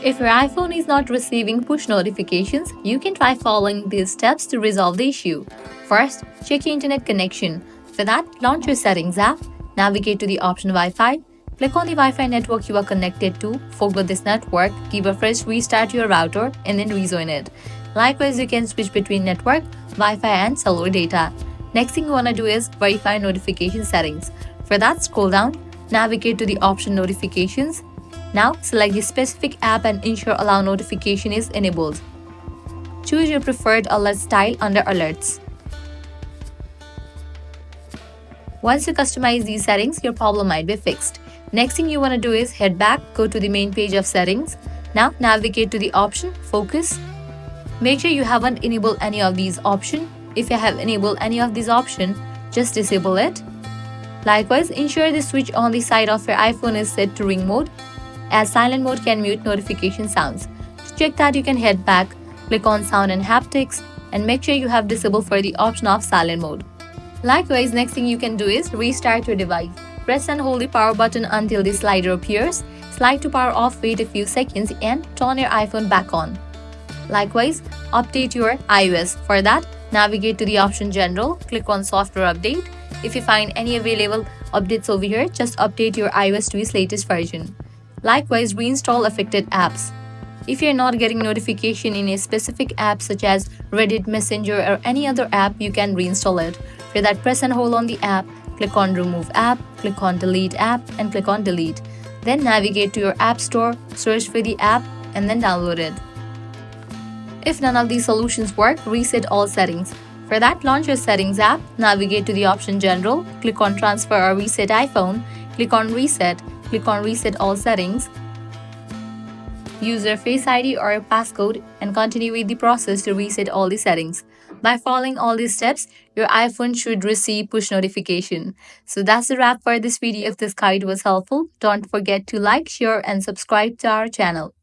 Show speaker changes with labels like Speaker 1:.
Speaker 1: If your iPhone is not receiving push notifications, you can try following these steps to resolve the issue. First, check your internet connection. For that, launch your Settings app, navigate to the option Wi-Fi, click on the Wi-Fi network you are connected to, forgo this network, give a fresh restart to your router, and then rejoin it. Likewise, you can switch between network, Wi-Fi, and cellular data. Next thing you want to do is verify notification settings. For that, scroll down, navigate to the option Notifications. Now, select the specific app and ensure Allow Notification is enabled. Choose your preferred alert style under Alerts. Once you customize these settings, your problem might be fixed. Next thing you want to do is head back, go to the main page of settings. Now, navigate to the option Focus. Make sure you haven't enabled any of these options. If you have enabled any of these options, just disable it. Likewise, ensure the switch on the side of your iPhone is set to ring mode, as silent mode can mute notification sounds. To check that, you can head back, click on Sound and Haptics, and make sure you have disabled for the option of silent mode. Likewise, next thing you can do is restart your device. Press and hold the power button until the slider appears. Slide to power off, wait a few seconds, and turn your iPhone back on. Likewise, update your iOS. For that, navigate to the option General, click on Software Update. If you find any available updates over here, just update your iOS to its latest version. Likewise, reinstall affected apps. If you're not getting notification in a specific app such as Reddit, Messenger, or any other app, you can reinstall it. For that, press and hold on the app, click on Remove App, click on Delete App, and click on Delete. Then navigate to your App Store, search for the app, and then download it. If none of these solutions work, reset all settings. For that, launch your Settings app, navigate to the option General, click on Transfer or Reset iPhone, click on Reset all settings, use your Face ID or your passcode, and continue with the process to reset all the settings. By following all these steps, your iPhone should receive push notification. So that's the wrap for this video. If this guide was helpful, don't forget to like, share, and subscribe to our channel.